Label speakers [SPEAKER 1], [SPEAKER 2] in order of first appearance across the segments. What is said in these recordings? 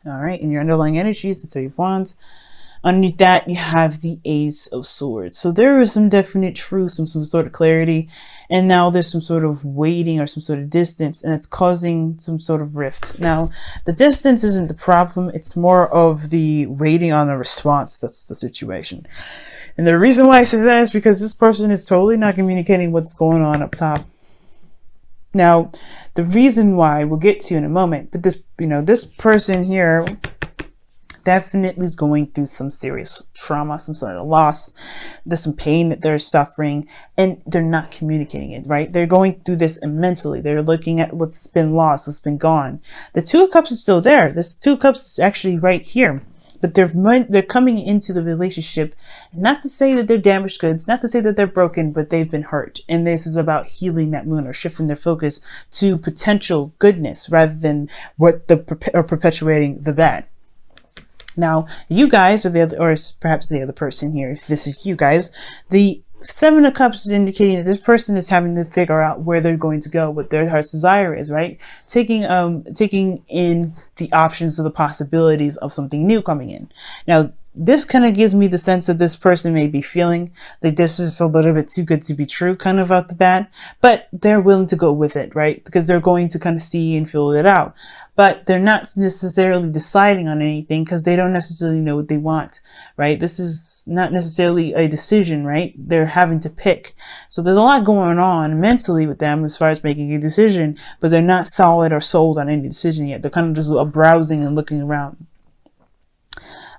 [SPEAKER 1] All right, in your underlying energies, the Three of Wands. Underneath that, you have the Ace of Swords. So there is some definite truth, some sort of clarity, and now there's some sort of waiting or some sort of distance, and it's causing some sort of rift. Now, the distance isn't the problem, it's more of the waiting on a response that's the situation. And the reason why I say that is because this person is totally not communicating what's going on up top. Now, the reason why we'll get to in a moment, but this person here definitely is going through some serious trauma, some sort of loss. There's some pain that they're suffering, and they're not communicating it, right? They're going through this mentally. They're looking at what's been lost, what's been gone. The Two of Cups is still there. This Two of Cups is actually right here. But they're coming into the relationship, not to say that they're damaged goods, not to say that they're broken, but they've been hurt. And this is about healing that wound or shifting their focus to potential goodness rather than perpetuating the bad. Now, you guys, or perhaps the other person here, if this is you guys, the Seven of Cups is indicating that this person is having to figure out where they're going to go, what their heart's desire is, right? Taking in the options of the possibilities of something new coming in. Now, this kind of gives me the sense that this person may be feeling like this is a little bit too good to be true, kind of out the bat, but they're willing to go with it, right? Because they're going to kind of see and feel it out. But they're not necessarily deciding on anything because they don't necessarily know what they want, right? This is not necessarily a decision, right? They're having to pick. So there's a lot going on mentally with them as far as making a decision, but they're not solid or sold on any decision yet. They're kind of just browsing and looking around.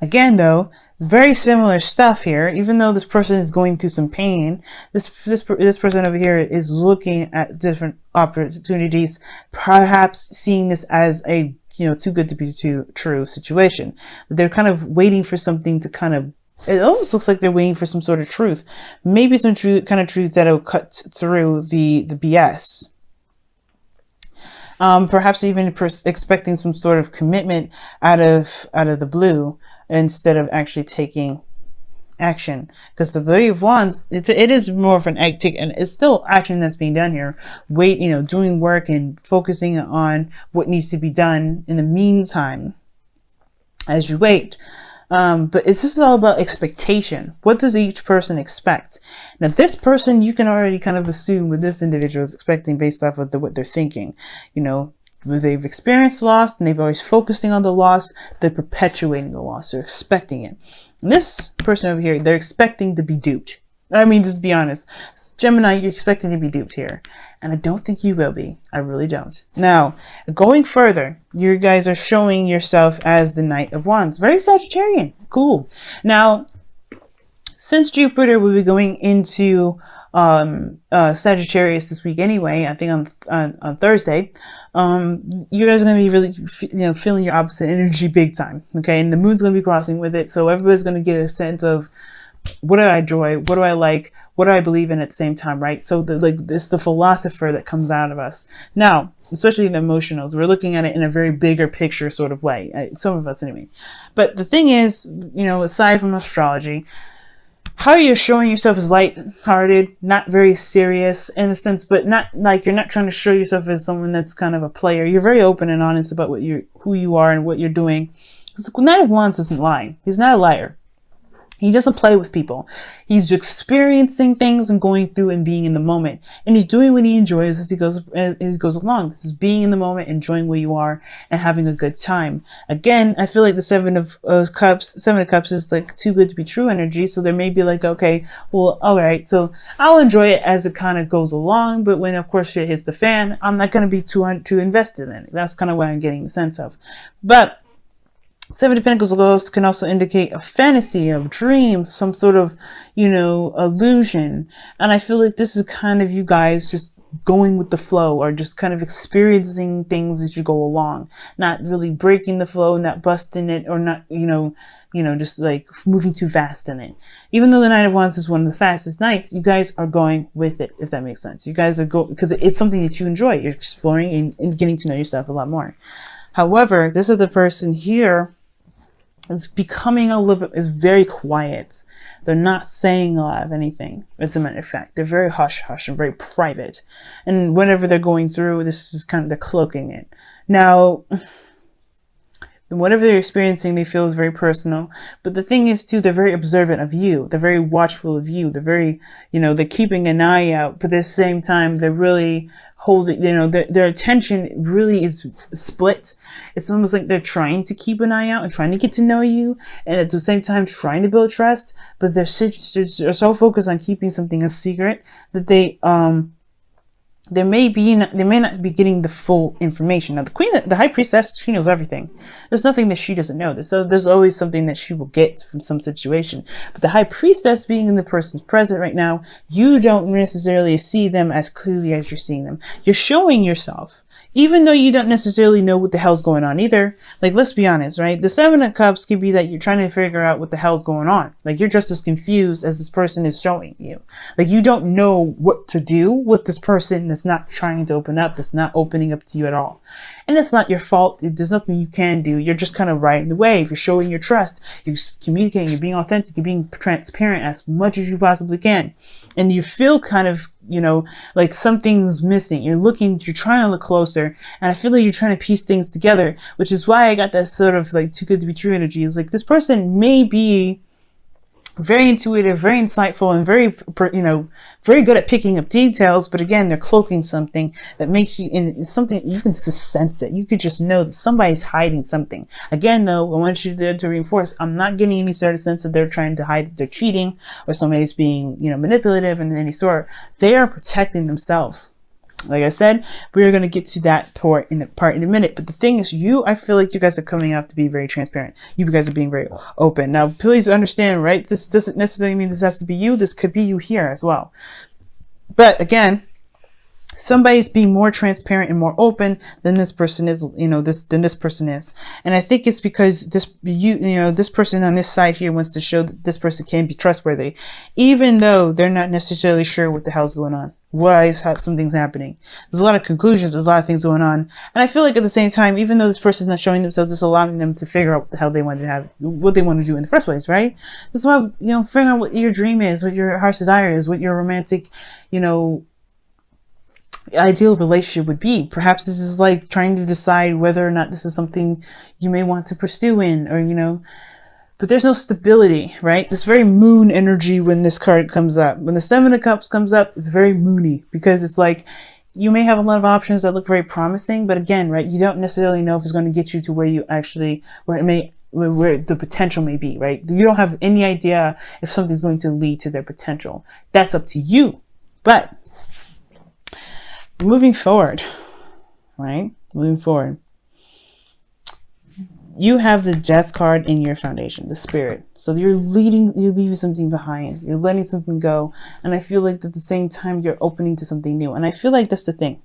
[SPEAKER 1] Again, though, very similar stuff here. Even though this person is going through some pain, this person over here is looking at different opportunities, perhaps seeing this as a too good to be true situation. They're kind of waiting for something to kind of. It almost looks like they're waiting for some sort of truth, maybe some truth that'll cut through the BS. Perhaps even expecting some sort of commitment out of the blue, instead of actually taking action, because the Three of Wands, it is more of an and it's still action that's being done here. Doing work and focusing on what needs to be done in the meantime as you wait. But this is all about expectation. What does each person expect? Now, this person, you can already kind of assume what this individual is expecting based off of what they're thinking. They've experienced loss and they've always focusing on the loss. They're perpetuating the loss. They're expecting it. And this person over here, they're expecting to be duped. I mean, just be honest. Gemini, you're expecting to be duped here. And I don't think you will be. I really don't. Now, going further, you guys are showing yourself as the Knight of Wands. Very Sagittarian. Cool. Now, since Jupiter will be going into Sagittarius this week anyway, I think on Thursday, you guys are going to be really feeling your opposite energy big time, okay? And the moon's going to be crossing with it, so everybody's going to get a sense of what do I enjoy, what do I like, what do I believe in at the same time, right? So it's the philosopher that comes out of us now, especially the emotionals. We're looking at it in a very bigger picture sort of way, some of us anyway. But the thing is, aside from astrology, how you're showing yourself is light-hearted, not very serious in a sense, but not like you're not trying to show yourself as someone that's kind of a player. You're very open and honest about who you are and what you're doing. The Knight of Wands doesn't lie. He's not a liar. He doesn't play with people. He's experiencing things and going through and being in the moment. And he's doing what he enjoys as he goes along. This is being in the moment, enjoying where you are, and having a good time. Again, I feel like the Seven of Cups is like too good to be true energy. So there may be like, okay, well, all right, so I'll enjoy it as it kind of goes along. But when, of course, shit hits the fan, I'm not going to be too invested in it. That's kind of what I'm getting the sense of. But Seven of Pentacles can also indicate a fantasy, a dream, some sort of, illusion. And I feel like this is kind of you guys just going with the flow, or just kind of experiencing things as you go along, not really breaking the flow, not busting it, or not, just like moving too fast in it. Even though the Knight of Wands is one of the fastest knights, you guys are going with it, if that makes sense. You guys are because it's something that you enjoy. You're exploring and getting to know yourself a lot more. However, this other person here is becoming is very quiet. They're not saying a lot of anything. As a matter of fact, they're very hush-hush and very private. And whenever they're going through, this is kind of, they're cloaking it. Now, whatever they're experiencing, they feel is very personal. But the thing is too, they're very observant of you. They're very watchful of you. They're very, they're keeping an eye out, but at the same time, they're really holding, their attention really is split. It's almost like they're trying to keep an eye out and trying to get to know you, and at the same time trying to build trust, but they're so focused on keeping something a secret that they may not be getting the full information. Now, the high priestess, she knows everything. There's nothing that she doesn't know. There's always something that she will get from some situation. But the high priestess, being in the person's present right now, you don't necessarily see them as clearly as you're seeing them. You're showing yourself, even though you don't necessarily know what the hell's going on either. Like, let's be honest, right? The Seven of Cups could be that you're trying to figure out what the hell's going on. Like, you're just as confused as this person is showing you. Like, you don't know what to do with this person that's not trying to open up, that's not opening up to you at all. And it's not your fault. There's nothing you can do. You're just kind of riding the wave. You're showing your trust. You're communicating. You're being authentic. You're being transparent as much as you possibly can. And you feel kind of, like something's missing. You're trying to look closer. And I feel like you're trying to piece things together, which is why I got that sort of like too good to be true energy. It's like this person may be very intuitive, very insightful, and very good at picking up details. But again, they're cloaking something that makes you, and it's something you can just sense it. You could just know that somebody's hiding something. Again, though, I want you to reinforce, I'm not getting any sort of sense that they're trying to hide, they're cheating, or somebody's being, manipulative in any sort. They are protecting themselves. Like I said, we're going to get to that part in a minute. But the thing is, I feel like you guys are coming out to be very transparent. You guys are being very open. Now, please understand, right? This doesn't necessarily mean this has to be you. This could be you here as well. But again, somebody's being more transparent and more open than this person is, than this person is. And I think it's because this person on this side here wants to show that this person can be trustworthy, even though they're not necessarily sure what the hell's going on. Why something's happening? There's a lot of conclusions. There's a lot of things going on. And I feel like at the same time, even though this person's not showing themselves, it's allowing them to figure out what the hell they want to have, what they want to do in the first place, right? That's why, figuring out what your dream is, what your heart's desire is, what your romantic, ideal relationship would be. Perhaps this is like trying to decide whether or not this is something you may want to pursue in, or, but there's no stability, right? This very moon energy when this card comes up. When the Seven of Cups comes up, it's very moony, because it's like you may have a lot of options that look very promising, but again, right, you don't necessarily know if it's going to get you to where the potential may be, right? You don't have any idea if something's going to lead to their potential. That's up to you. But moving forward, right? Moving forward, you have the Death card in your foundation, the Spirit. So you're leaving something behind. You're letting something go. And I feel like at the same time, you're opening to something new. And I feel like that's the thing.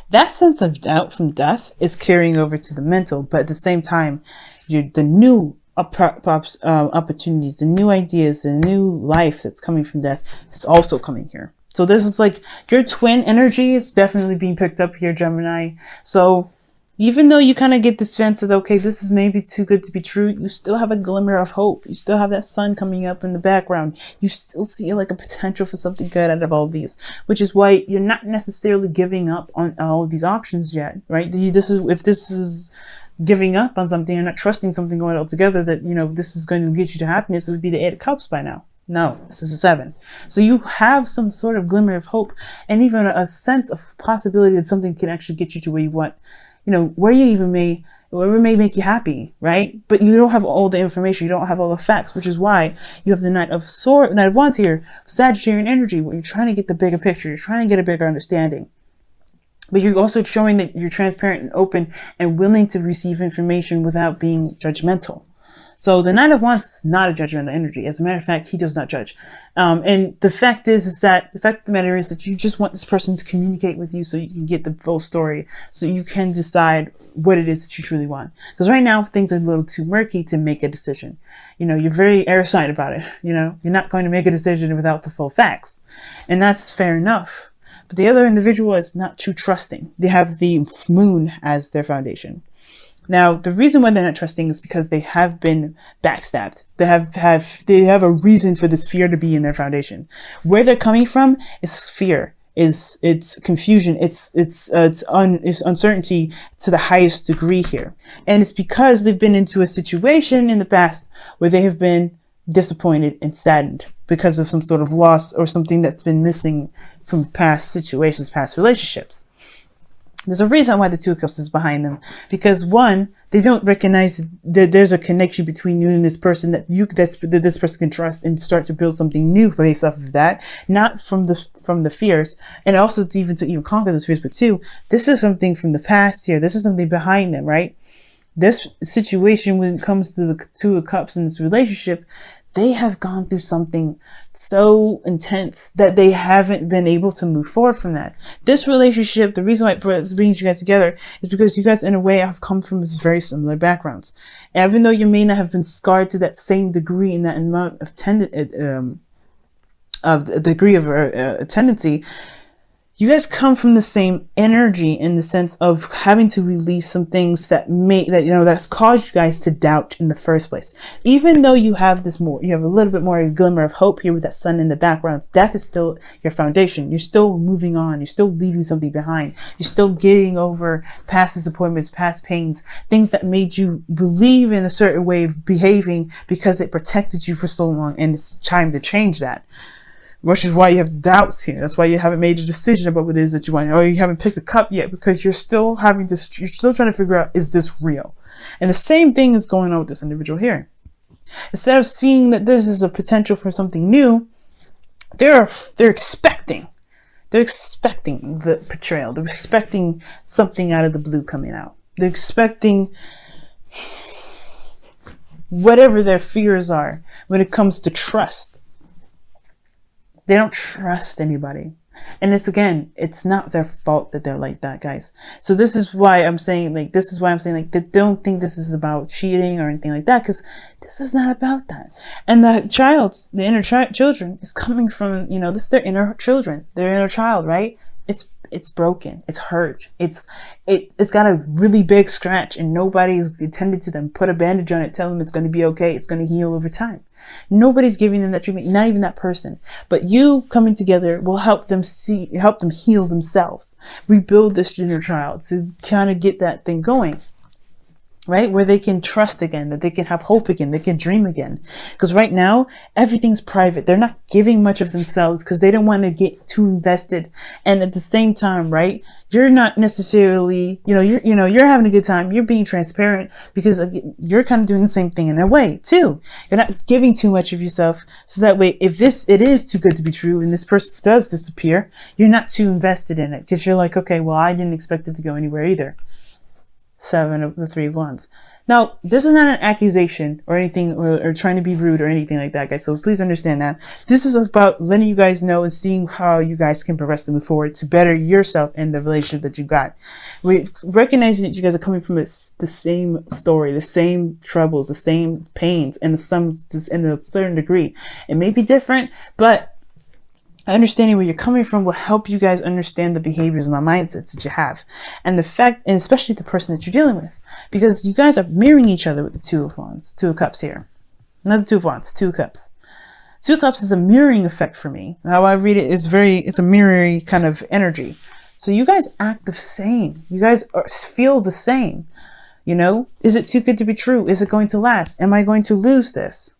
[SPEAKER 1] That sense of doubt from death is carrying over to the mental. But at the same time, the new opportunities, the new ideas, the new life that's coming from death is also coming here. So this is like your twin energy is definitely being picked up here, Gemini. So even though you kind of get this sense of, okay, this is maybe too good to be true, you still have a glimmer of hope. You still have that sun coming up in the background. You still see like a potential for something good out of all of these, which is why you're not necessarily giving up on all of these options yet, right? If this is giving up on something and not trusting something going altogether that, this is going to get you to happiness, it would be the Eight of Cups by now. No, this is a 7. So you have some sort of glimmer of hope and even a sense of possibility that something can actually get you to where you want, where it may make you happy, right? But you don't have all the information. You don't have all the facts, which is why you have the Knight of Wands here, Sagittarian energy, where you're trying to get the bigger picture. You're trying to get a bigger understanding. But you're also showing that you're transparent and open and willing to receive information without being judgmental. So the Knight of Wands is not a judgmental energy. As a matter of fact, he does not judge. And the fact is that the fact of the matter is that you just want this person to communicate with you so you can get the full story, so you can decide what it is that you truly want. Because right now things are a little too murky to make a decision. You're very airside about it. You're not going to make a decision without the full facts, and that's fair enough. But the other individual is not too trusting. They have the moon as their foundation. Now, the reason why they're not trusting is because they have been backstabbed. They have a reason for this fear to be in their foundation. Where they're coming from is fear. it's confusion, it's uncertainty to the highest degree here. And it's because they've been into a situation in the past where they have been disappointed and saddened because of some sort of loss or something that's been missing from past situations, past relationships. There's a reason why the Two of Cups is behind them, because one, they don't recognize that there's a connection between you and this person that this person can trust and start to build something new based off of that, not from the fears, and also to even conquer those fears. But two, this is something from the past here. This is something behind them, right? This situation, when it comes to the Two of Cups in this relationship, they have gone through something so intense that they haven't been able to move forward from that. This relationship, the reason why it brings you guys together is because you guys, in a way, have come from very similar backgrounds. And even though you may not have been scarred to that same degree in that amount of tendency, you guys come from the same energy in the sense of having to release some things that's caused you guys to doubt in the first place. Even though you have a little bit more glimmer of hope here with that sun in the background, that is still your foundation. You're still moving on. You're still leaving something behind. You're still getting over past disappointments, past pains, things that made you believe in a certain way of behaving because it protected you for so long, and it's time to change that. Which is why you have doubts here. That's why you haven't made a decision about what it is that you want, or you haven't picked a cup yet, because you're still trying to figure out, is this real? And the same thing is going on with this individual here. Instead of seeing that this is a potential for something new, they're expecting the betrayal. They're expecting something out of the blue coming out. They're expecting whatever their fears are when it comes to trust. They don't trust anybody. And it's not their fault that they're like that, guys. So this is why I'm saying, they don't think this is about cheating or anything like that, because this is not about that. And the inner children is coming from, this is their inner children, their inner child, right? It's broken, it's hurt, it's got a really big scratch, and nobody's attended to them, put a bandage on it, tell them it's going to be okay, it's going to heal over time. Nobody's giving them that treatment, not even that person. But you coming together will help them heal themselves, rebuild this inner child, to kind of get that thing going, right? Where they can trust again, that they can have hope again, they can dream again. Because right now, everything's private. They're not giving much of themselves because they don't want to get too invested. And at the same time, right, you're not necessarily, you're having a good time. You're being transparent because you're kind of doing the same thing in a way too. You're not giving too much of yourself. So that way, if it is too good to be true and this person does disappear, you're not too invested in it because you're like, okay, well, I didn't expect it to go anywhere either. 7 of the 3 of Wands. Now, this is not an accusation or anything, or trying to be rude or anything like that, guys. So please understand that. This is about letting you guys know and seeing how you guys can progress and move forward to better yourself in the relationship that you got. We're recognizing that you guys are coming from the same story, the same troubles, the same pains, and in a certain degree. It may be different, but understanding where you're coming from will help you guys understand the behaviors and the mindsets that you have, and especially the person that you're dealing with, because you guys are mirroring each other with the Two of Wands, Two of Cups here. Not the Two of Wands, Two of Cups. Two of Cups is a mirroring effect for me. How I read it, it's a mirroring kind of energy. So you guys act the same. You guys feel the same. Is it too good to be true? Is it going to last? Am I going to lose this?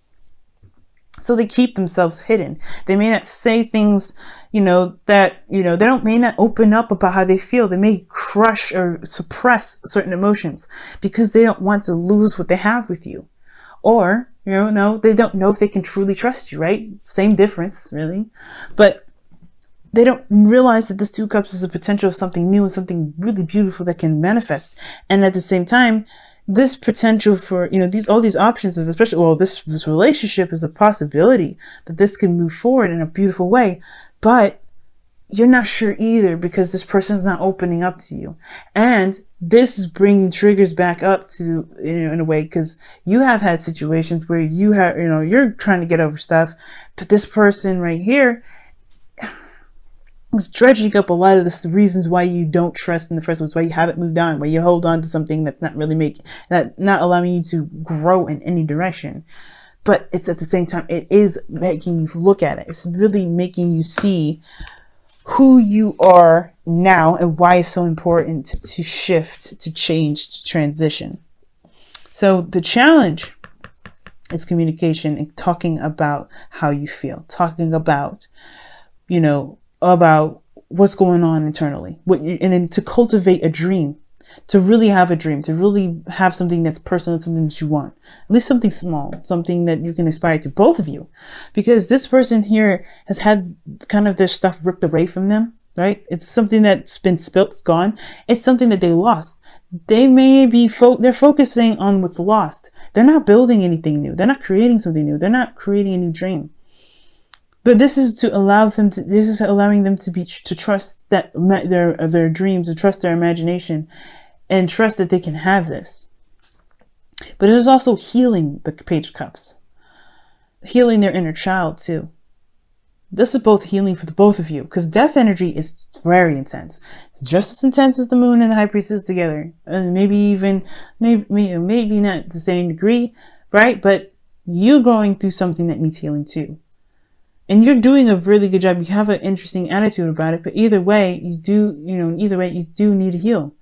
[SPEAKER 1] So they keep themselves hidden. They may not say things, they may not open up about how they feel. They may crush or suppress certain emotions because they don't want to lose what they have with you. Or, they don't know if they can truly trust you, right? Same difference, really. But they don't realize that this Two of Cups is the potential of something new and something really beautiful that can manifest. And at the same time, this potential for, all these options is this relationship is a possibility that this can move forward in a beautiful way, but you're not sure either because this person's not opening up to you. And this is bringing triggers back up to, in a way, because you have had situations where you're trying to get over stuff, but this person right here is dredging up a lot of the reasons why you don't trust in the first place, why you haven't moved on, why you hold on to something that's not really not allowing you to grow in any direction. But it's at the same time, it is making you look at it. It's really making you see who you are now and why it's so important to shift, to change, to transition. So the challenge is communication and talking about how you feel, talking about, about what's going on internally, and then to cultivate a dream, to really have a dream, to really have something that's personal, something that you want, at least something small, something that you can aspire to, both of you, because this person here has had kind of their stuff ripped away from them, right? It's something that's been spilt, it's gone. It's something that they lost. They may be, they're focusing on what's lost. They're not building anything new. They're not creating something new. They're not creating a new dream. But this is to allow them to, this is allowing them to trust that their dreams, to trust their imagination, and trust that they can have this. But it is also healing the Page of Cups, healing their inner child too. This is both healing for the both of you, because death energy is very intense, just as intense as the moon and the high priestess together, and maybe not the same degree, right? But you going through something that needs healing too, and you're doing a really good job. You have an interesting attitude about it, but either way, you do need to heal.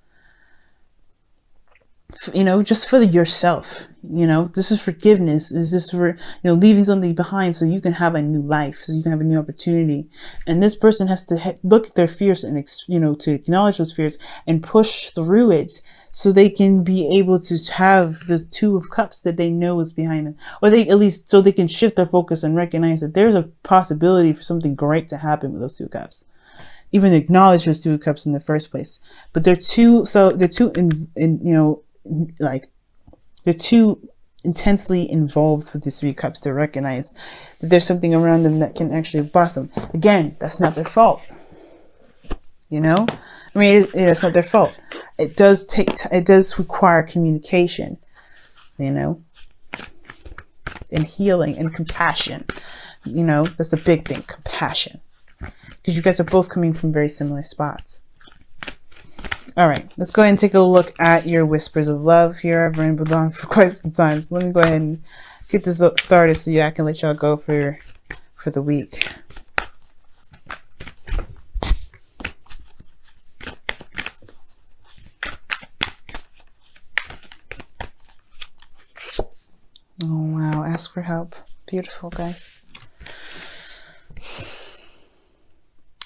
[SPEAKER 1] Just for yourself, this is forgiveness. This is for, leaving something behind so you can have a new life, so you can have a new opportunity. And this person has to look at their fears and, to acknowledge those fears and push through it so they can be able to have the Two of Cups that they know is behind them, or so they can shift their focus and recognize that there's a possibility for something great to happen with those Two Cups. Even acknowledge those Two of Cups in the first place. But they're too intensely involved with these Three Cups to recognize that there's something around them that can actually blossom. Again, that's not their fault. It's not their fault. It does require communication, and healing and compassion. That's the big thing, compassion, because you guys are both coming from very similar spots. All right, let's go ahead and take a look at your whispers of love here. I've rambled on for quite some time, so let me go ahead and get this started so I can let y'all go for the week. Oh wow, ask for help. Beautiful, guys.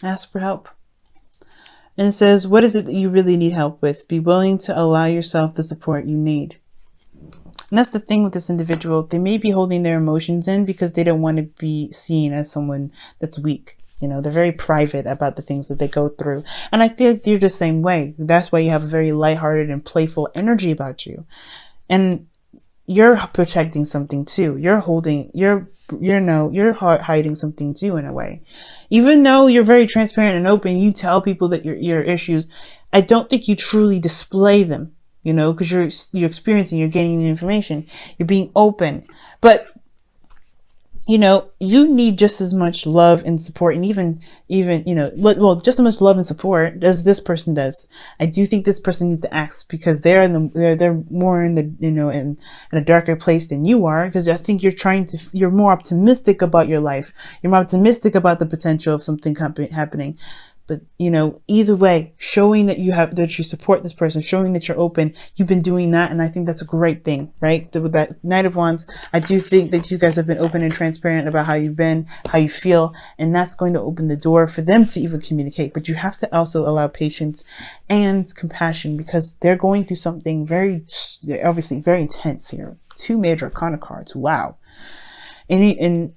[SPEAKER 1] Ask for help. And it says, what is it that you really need help with? Be willing to allow yourself the support you need. And that's the thing with this individual. They may be holding their emotions in because they don't want to be seen as someone that's weak. They're very private about the things that they go through. And I feel like you're the same way. That's why you have a very lighthearted and playful energy about you. And you're protecting something too. You're hiding something too in a way. Even though you're very transparent and open, you tell people that your issues, I don't think you truly display them, because you're experiencing, you're gaining the information, you're being open. But you need just as much love and support, and even just as much love and support as this person does. I do think this person needs to ask, because they're more in the in a darker place than you are, because I think you're more optimistic about your life. You're more optimistic about the potential of something happening. But either way, showing that you support this person, showing that you're open, you've been doing that, and I think that's a great thing, right? With that Knight of Wands, I do think that you guys have been open and transparent about how you've been, how you feel, and that's going to open the door for them to even communicate. But you have to also allow patience and compassion, because they're going through something obviously very intense here. 2 major arcana cards, wow. And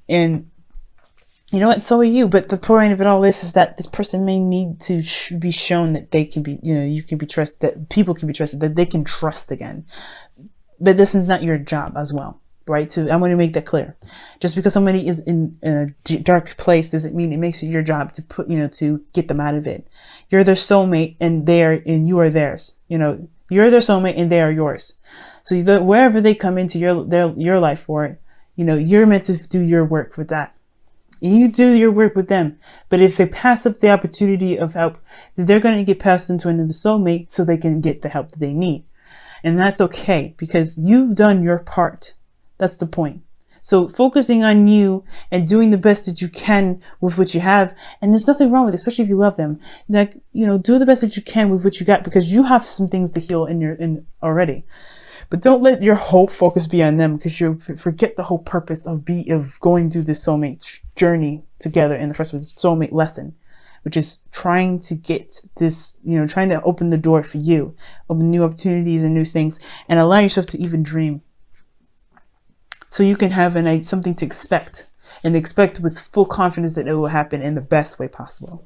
[SPEAKER 1] you know what? So are you. But the point of it all is that this person may need to be shown that they can be, you can be trusted, that people can be trusted, that they can trust again. But this is not your job as well, right? So I want to make that clear. Just because somebody is in a dark place doesn't mean it makes it your job to to get them out of it. You're their soulmate, and you are theirs. You're their soulmate, and they are yours. So wherever they come into your life for, you're meant to do your work with that. You do your work with them. But if they pass up the opportunity of help, they're going to get passed into another soulmate so they can get the help that they need. And that's okay, because you've done your part. That's the point. So focusing on you and doing the best that you can with what you have. And there's nothing wrong with it, especially if you love them. Like, you know, do the best that you can with what you got, because you have some things to heal in already. But don't let your whole focus be on them, because you forget the whole purpose of going through this soulmate journey together in the first place, soulmate lesson, which is trying to get this, you know, trying to open the door for you, open new opportunities and new things, and allow yourself to even dream. So you can have something to expect, and expect with full confidence that it will happen in the best way possible.